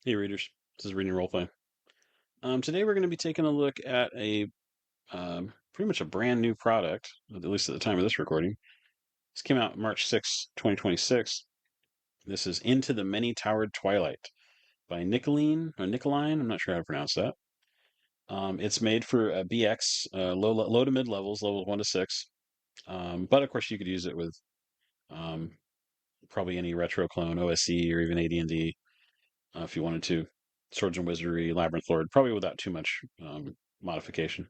Hey readers, this is Reading Roleplay. Today we're going to be taking a look at a pretty much a brand new product, at least at the time of this recording. This came out March 6, 2026. This is Into the Many-Towered Twilight by Nikoline, I'm not sure how to pronounce that. It's made for BX, low to mid levels, levels 1 to 6. But of course you could use it with um, probably any retro clone, OSC, or even AD&D if you wanted to. Swords and Wizardry, Labyrinth Lord, probably without too much modification.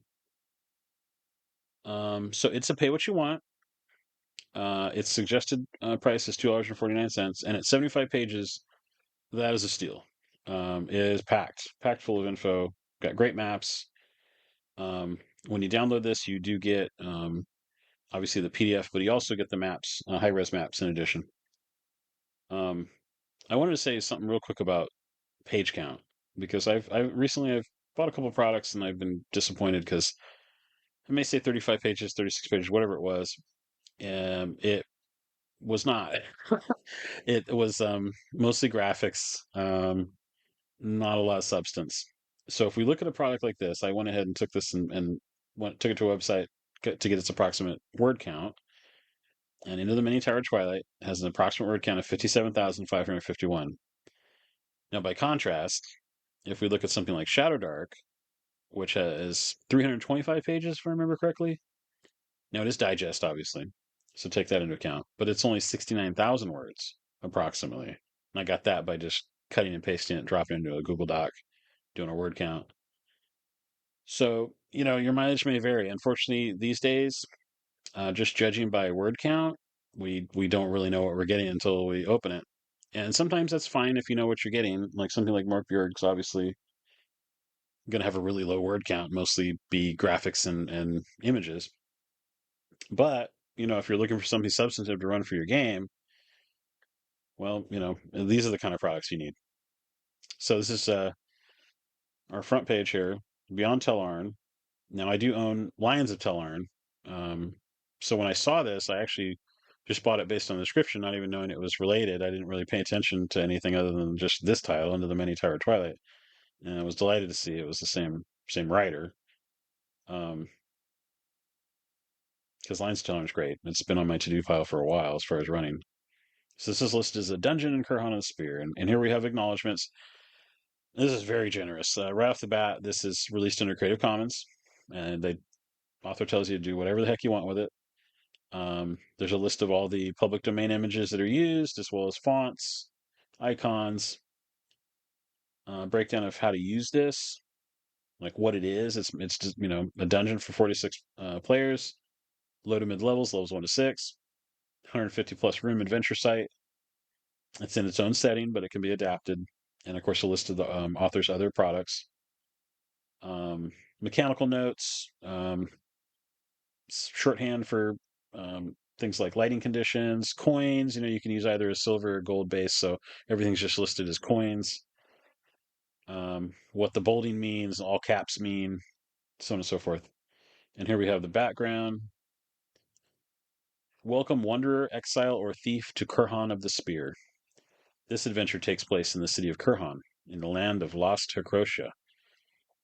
So it's a pay what you want. Its suggested price is $2.49, and at 75 pages, that is a steal. It is packed full of info. Got great maps. When you download this, you do get obviously the PDF, but you also get the maps, high-res maps in addition. I wanted to say something real quick about page count because I've recently bought a couple products and I've been disappointed because I may say 35 pages, 36 pages, whatever it was. It was not. It was mostly graphics, not a lot of substance. So if we look at a product like this, I went ahead and took this and took it to a website to get its approximate word count. And Into the Many-Towered Twilight has an approximate word count of 57,551. Now, by contrast, if we look at something like Shadow Dark, which has 325 pages, if I remember correctly. Now, it is digest, obviously, so take that into account. But it's only 69,000 words, approximately. And I got that by just cutting and pasting it, dropping it into a Google Doc, doing a word count. So, your mileage may vary. Unfortunately, these days, just judging by word count, we don't really know what we're getting until we open it. And sometimes that's fine if you know what you're getting. Like something like Mark Bjork's obviously going to have a really low word count, mostly be graphics and images. But, if you're looking for something substantive to run for your game, well, these are the kind of products you need. So this is our front page here, Beyond Tellarn. Now, I do own Lions of Tellarn. Um, so when I saw this, I actually just bought it based on the description, not even knowing it was related. I didn't really pay attention to anything other than just this title, Into the Many-Towered Twilight. And I was delighted to see it was the same writer. Because Lions of Tellarn is great. It's been on my to-do pile for a while as far as running. So this is listed as a dungeon in Kurhan and Spear. And here we have acknowledgments. This is very generous. Right off the bat, this is released under Creative Commons. And the author tells you to do whatever the heck you want with it. There's a list of all the public domain images that are used, as well as fonts, icons, breakdown of how to use this, like what it is. It's just, a dungeon for 46 players, low to mid levels, levels 1 to 6, 150 plus room adventure site. It's in its own setting, but it can be adapted. And of course, a list of the author's other products. Mechanical notes, shorthand for things like lighting conditions, coins. You can use either a silver or gold base, so everything's just listed as coins. What the bolding means, all caps mean, so on and so forth. And here we have the background. Welcome, wanderer, exile, or thief, to Kurhan of the Spear. This adventure takes place in the city of Kurhan, in the land of lost Hercrotia.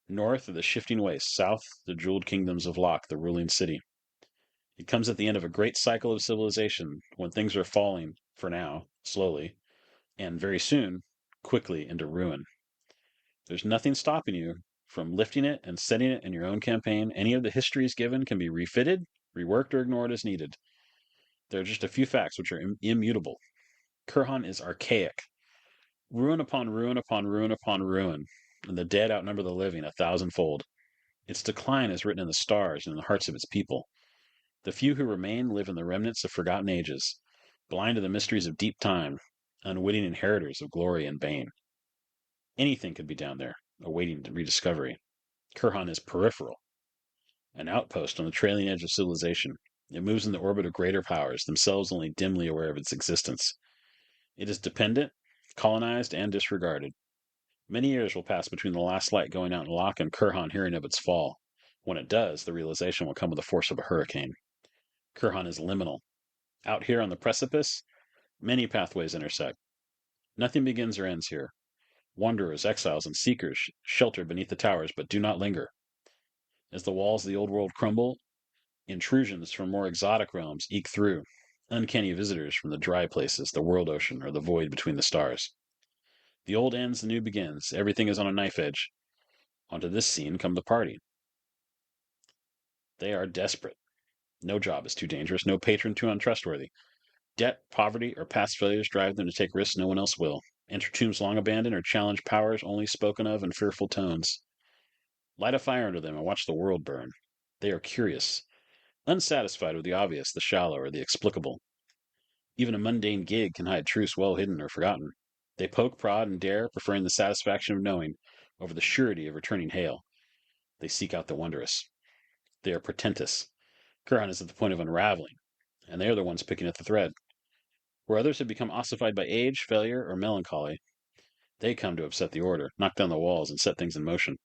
North are the shifting wastes, south the jeweled kingdoms of Locke, the ruling city. It comes at the end of a great cycle of civilization, when things are falling, for now, slowly, and very soon, quickly into ruin. There's nothing stopping you from lifting it and setting it in your own campaign. Any of the histories given can be refitted, reworked, or ignored as needed. There are just a few facts which are immutable. Kurhan is archaic. Ruin upon ruin upon ruin upon ruin, and the dead outnumber the living 1,000-fold. Its decline is written in the stars and in the hearts of its people. The few who remain live in the remnants of forgotten ages, blind to the mysteries of deep time, unwitting inheritors of glory and bane. Anything could be down there, awaiting rediscovery. Kurhan is peripheral, an outpost on the trailing edge of civilization. It moves in the orbit of greater powers, themselves only dimly aware of its existence. It is dependent, colonized, and disregarded. Many years will pass between the last light going out in Locke and Kurhan hearing of its fall. When it does, the realization will come with the force of a hurricane. Kurhan is liminal. Out here on the precipice, many pathways intersect. Nothing begins or ends here. Wanderers, exiles, and seekers shelter beneath the towers, but do not linger. As the walls of the old world crumble, intrusions from more exotic realms eke through, uncanny visitors from the dry places, the world ocean, or the void between the stars. The old ends, the new begins. Everything is on a knife edge. Onto this scene come the party. They are desperate. No job is too dangerous, no patron too untrustworthy. Debt, poverty, or past failures drive them to take risks no one else will. Enter tombs long abandoned or challenge powers only spoken of in fearful tones. Light a fire under them and watch the world burn. They are curious, unsatisfied with the obvious, the shallow, or the explicable. Even a mundane gig can hide truths well hidden or forgotten. They poke, prod, and dare, preferring the satisfaction of knowing over the surety of returning hail. They seek out the wondrous. They are portentous. Kurhan is at the point of unraveling, and they are the ones picking at the thread. Where others have become ossified by age, failure, or melancholy, they come to upset the order, knock down the walls, and set things in motion.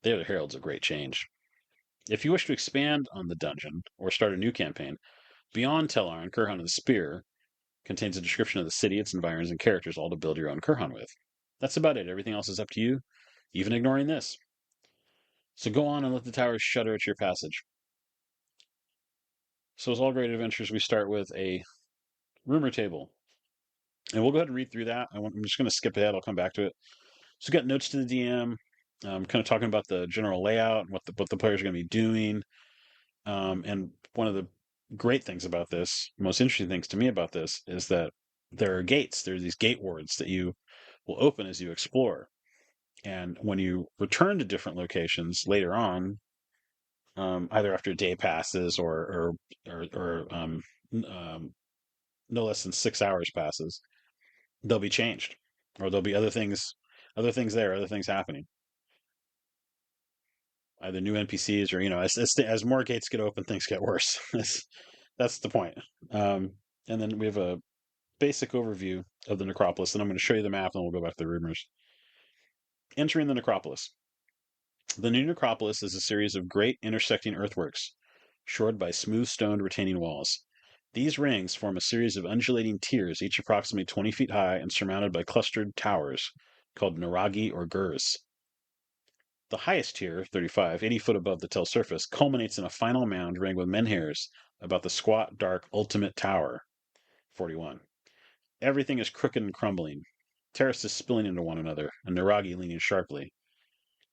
They are the heralds of great change. If you wish to expand on the dungeon or start a new campaign, beyond Tellar and Kurhan of the Spear contains a description of the city, its environs, and characters, all to build your own Kurhan with. That's about it. Everything else is up to you, even ignoring this. So go on and let the towers shudder at your passage. So as all great adventures, we start with a rumor table. And we'll go ahead and read through that. I'm just going to skip ahead. I'll come back to it. So we got notes to the DM, kind of talking about the general layout and what the players are going to be doing. And one of the great things about this, most interesting things to me about this, is that there are gates. There are these gate wards that you will open as you explore. And when you return to different locations later on, either after a day passes or no less than 6 hours passes, they'll be changed, or there'll be other things there, other things happening. Either new NPCs or as more gates get open, things get worse. That's the point. And then we have a basic overview of the Necropolis, and I'm going to show you the map, and we'll go back to the rumors. Entering the Necropolis. The new Necropolis is a series of great intersecting earthworks, shored by smooth-stoned retaining walls. These rings form a series of undulating tiers, each approximately 20 feet high and surmounted by clustered towers, called naragi or girs. The highest tier, 35, 80 foot above the Tell surface, culminates in a final mound ringed with menhirs about the squat, dark, ultimate tower, 41. Everything is crooked and crumbling, terraces spilling into one another, and naragi leaning sharply.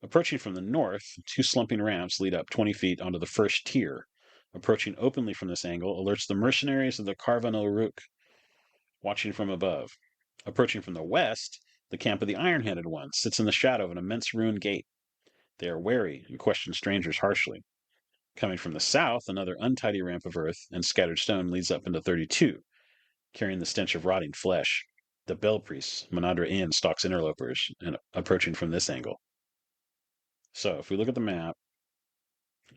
Approaching from the north, two slumping ramps lead up 20 feet onto the first tier. Approaching openly from this angle alerts the mercenaries of the Karvan el-Ruk, watching from above. Approaching from the west, the camp of the Iron-Handed Ones sits in the shadow of an immense ruined gate. They are wary and question strangers harshly. Coming from the south, another untidy ramp of earth and scattered stone leads up into 32, carrying the stench of rotting flesh. The bell priest, Manadra Inn, stalks interlopers, and approaching from this angle. So if we look at the map,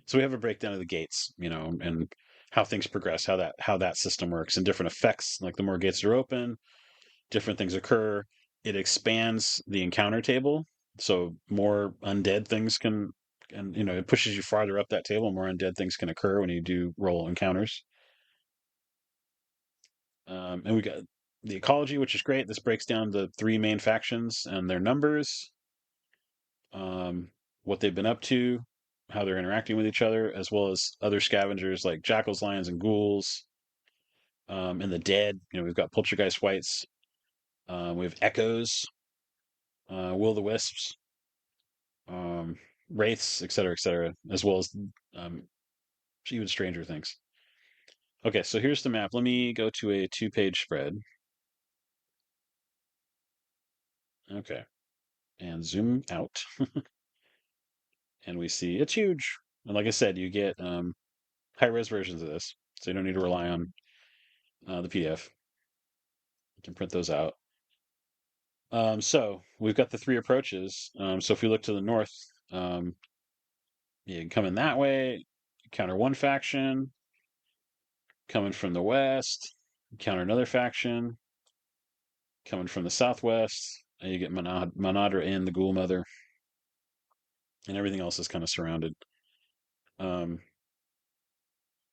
so we have a breakdown of the gates, and how things progress, how that system works, and different effects. Like the more gates are open, different things occur. It expands the encounter table, so more undead things can, and it pushes you farther up that table. More undead things can occur when you do roll encounters. And we got the ecology, which is great. This breaks down the three main factions and their numbers, what they've been up to, how they're interacting with each other, as well as other scavengers like jackals, lions, and ghouls, and the dead. We've got poltergeist wights, we have echoes, will-o'-the-wisps, wraiths, etc., as well as um, even stranger things. Okay, so here's the map. Let me go to a 2-page spread. Okay, and zoom out. And we see it's huge. And like I said, you get high-res versions of this, so you don't need to rely on the PDF. You can print those out. So we've got the three approaches. So if we look to the north, you can come in that way, counter one faction. Coming from the west, counter another faction. Coming from the southwest, and you get Manadra Inn, the Ghoul Mother, and everything else is kind of surrounded. And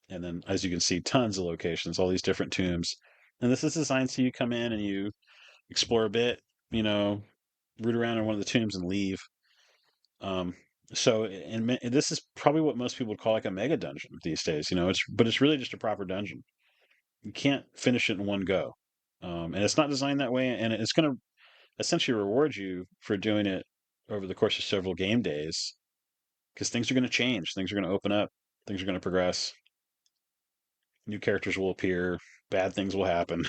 then, as you can see, tons of locations, all these different tombs. And this is designed so you come in and you explore a bit, root around in one of the tombs and leave. Um, so, and this is probably what most people would call like a mega dungeon these days. But it's really just a proper dungeon. You can't finish it in one go, and it's not designed that way. And it's going to essentially reward you for doing it over the course of several game days, because things are going to change, things are going to open up, things are going to progress, new characters will appear, bad things will happen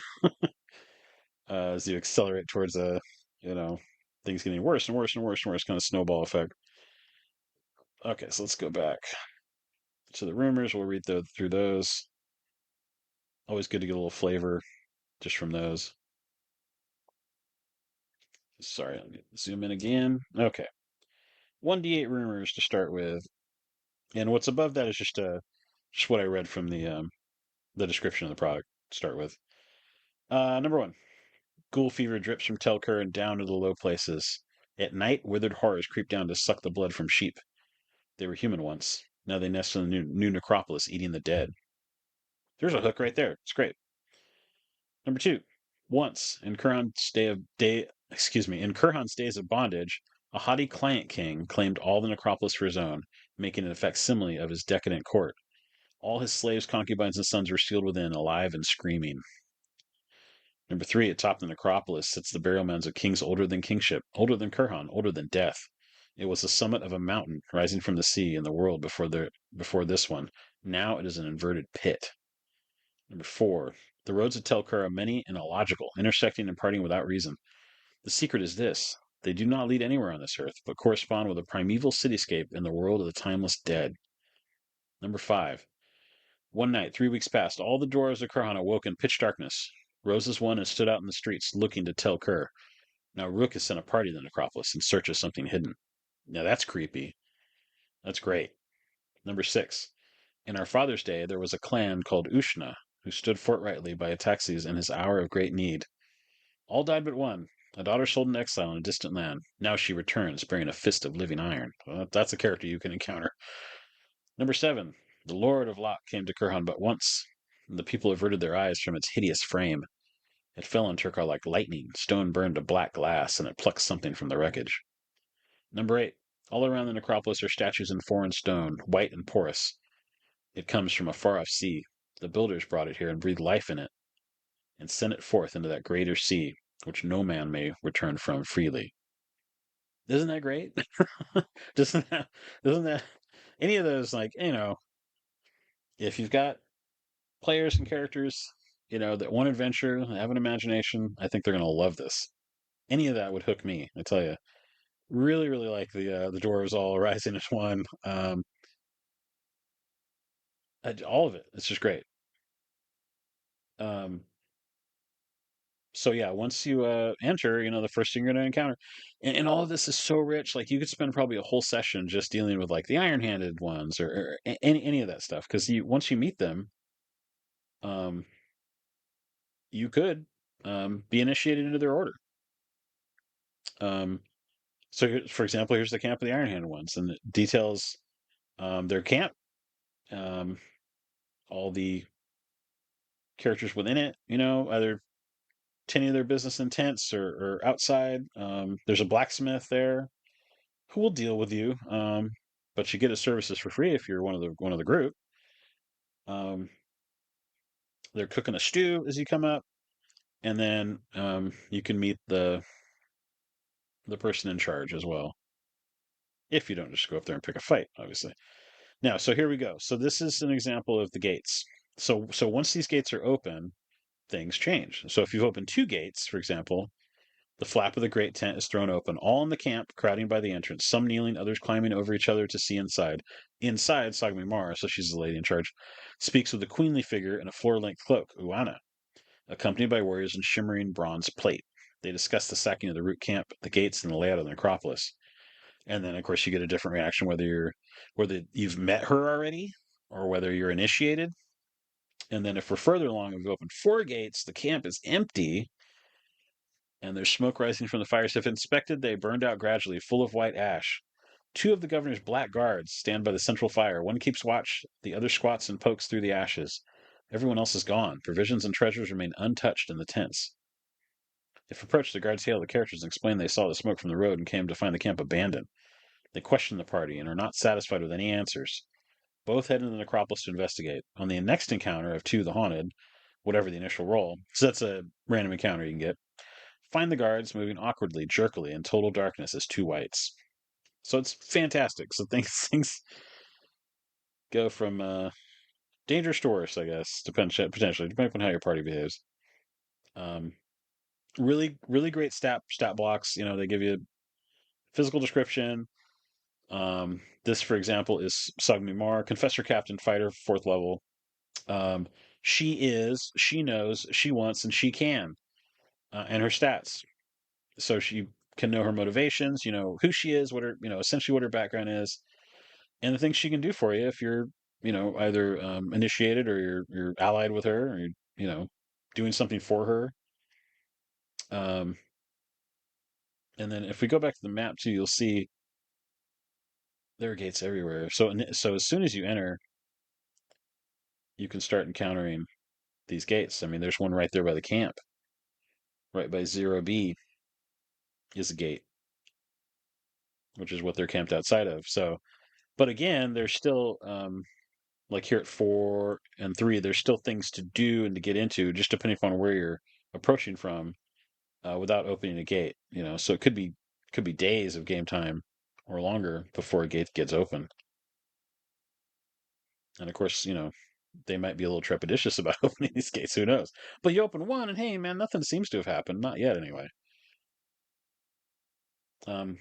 as you accelerate towards you know, things getting worse and worse and worse and worse, kind of snowball effect. Okay, so let's go back to the rumors. We'll read through those. Always good to get a little flavor just from those. Sorry, I'll zoom in again. Okay. 1d8 rumors to start with. And what's above that is just what I read from the description of the product to start with. Number 1. Ghoul fever drips from Tell Kur and down to the low places. At night, withered horrors creep down to suck the blood from sheep. They were human once. Now they nest in the new Necropolis, eating the dead. There's a hook right there. It's great. Number 2. Once, in Kurhan's days of bondage, a haughty client king claimed all the Necropolis for his own, making it a facsimile of his decadent court. All his slaves, concubines, and sons were sealed within, alive and screaming. Number 3, atop the necropolis sits the burial mounds of kings older than kingship, older than Kurhan, older than death. It was the summit of a mountain rising from the sea in the world before this one. Now it is an inverted pit. Number 4, the roads of Tell Kur are many and illogical, intersecting and parting without reason. The secret is this: they do not lead anywhere on this earth, but correspond with a primeval cityscape in the world of the timeless dead. Number 5, one night, 3 weeks past, all the dwarves of Kurhan awoke in pitch darkness. Roses won and stood out in the streets, looking to Tell Kur. Now Rook has sent a party to the necropolis in search of something hidden. Now that's creepy. That's great. Number 6. In our father's day, there was a clan called Ushna, who stood forthrightly by Ataxes in his hour of great need. All died but one, a daughter sold in exile in a distant land. Now she returns, bearing a fist of living iron. Well, that's a character you can encounter. Number 7. The Lord of Lok came to Kurhan but once, and the people averted their eyes from its hideous frame. It fell on Turkar like lightning, stone burned to black glass, and it plucked something from the wreckage. Number 8. All around the necropolis are statues in foreign stone, white and porous. It comes from a far-off sea. The builders brought it here and breathed life in it, and sent it forth into that greater sea, which no man may return from freely. Isn't that great? doesn't that any of those, like, if you've got players and characters, that want adventure, have an imagination, I think they're going to love this. Any of that would hook me, I tell you. Really, really like the dwarves all rising as one. All of it. It's just great. Um, so yeah, once you enter, the first thing you're going to encounter, and all of this is so rich. Like, you could spend probably a whole session just dealing with like the iron-handed ones, or any of that stuff, because once you meet them, um, you could be initiated into their order. So, for example, here's the camp of the iron-handed ones, and it details their camp, um, all the characters within it, either tending their business in tents or outside. There's a blacksmith there who will deal with you, but you get his services for free if you're one of the group. They're cooking a stew as you come up, and then you can meet the person in charge as well. If you don't just go up there and pick a fight, obviously. Now, so here we go. So this is an example of the gates. So once these gates are open, things change. So if you've opened 2 gates, for example, the flap of the great tent is thrown open, all in the camp, crowding by the entrance, some kneeling, others climbing over each other to see inside. Inside, Sagmi Mara, so she's the lady in charge, speaks with a queenly figure in a floor-length cloak, Uana, accompanied by warriors in shimmering bronze plate. They discuss the sacking of the root camp, the gates, and the layout of the necropolis. And then, of course, you get a different reaction whether you've met her already or whether you're initiated. And then if we're further along and we've opened 4 gates, the camp is empty, and there's smoke rising from the fires. If inspected, they burned out gradually, full of white ash. 2 of the governor's black guards stand by the central fire. One keeps watch, the other squats and pokes through the ashes. Everyone else is gone. Provisions and treasures remain untouched in the tents. If approached, the guards hail the characters and explain they saw the smoke from the road and came to find the camp abandoned. They question the party and are not satisfied with any answers. Both head into the Necropolis to investigate. On the next encounter of Two the Haunted, whatever the initial roll, so that's a random encounter you can get, find the guards moving awkwardly, jerkily, in total darkness as two whites. So it's fantastic. So things go from dangerous to worse, I guess, potentially, depending on how your party behaves. Um, really great stat blocks. You know, they give you physical description. This, for example, is Sugmi Mar, Confessor Captain Fighter, 4th level. She knows, she wants, and she can, and her stats. So she can know her motivations, you know, who she is, what her, you know, essentially what her background is, and the things she can do for you if you're, you know, either initiated or you're allied with her, or you're, you know, doing something for her. And then if we go back to the map too, you'll see there are gates everywhere. So as soon as you enter, you can start encountering these gates. I mean, there's one right there by the camp, right by 0B is a gate, which is what they're camped outside of. So, but again, there's still like here at 4 and 3, there's still things to do and to get into, just depending upon where you're approaching from, without opening a gate. You know, so it could be days of game time or longer before a gate gets open. And of course, you know, they might be a little trepidatious about opening these gates. Who knows? But you open one, and hey, man, nothing seems to have happened. Not yet, anyway. Um,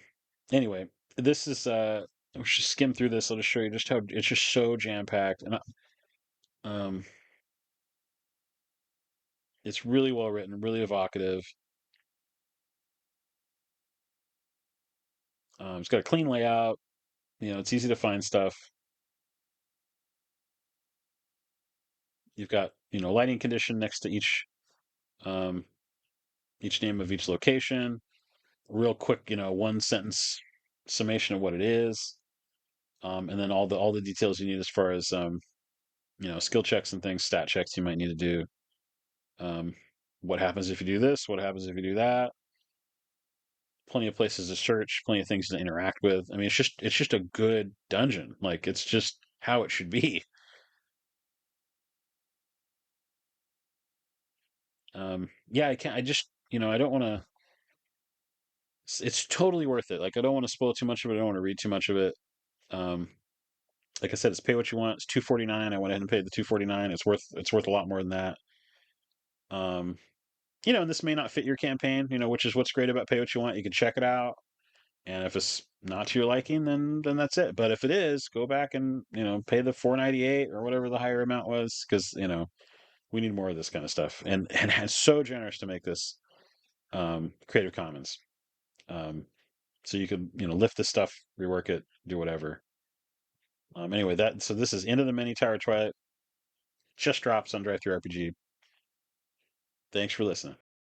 anyway, this is let's just skim through this. I'll just show you just how it's just so jam packed, and um, it's really well written, really evocative. It's got a clean layout. You know, it's easy to find stuff. You've got, you know, lighting condition next to um, each name of each location. Real quick, you know, one sentence summation of what it is, and then all the details you need as far as you know, skill checks and things, stat checks you might need to do. Um, what happens if you do this? What happens if you do that? Plenty of places to search, plenty of things to interact with. I mean, it's just a good dungeon. Like it's just how it should be. Yeah, I can't. I just, you know, I don't want to. It's totally worth it. Like I don't want to spoil too much of it. I don't want to read too much of it. Um, like I said, it's pay what you want. It's $2.49. I went ahead and paid the $2.49. It's worth a lot more than that. Um, you know, and this may not fit your campaign. You know, which is what's great about pay what you want. You can check it out, and if it's not to your liking, then that's it. But if it is, go back and, you know, pay the $4.98 or whatever the higher amount was, because, you know, we need more of this kind of stuff. And it's so generous to make this Creative Commons. So you could, you know, lift this stuff, rework it, do whatever. Anyway, so this is Into the Many-Towered Twilight. Just drops on DriveThruRPG. Thanks for listening.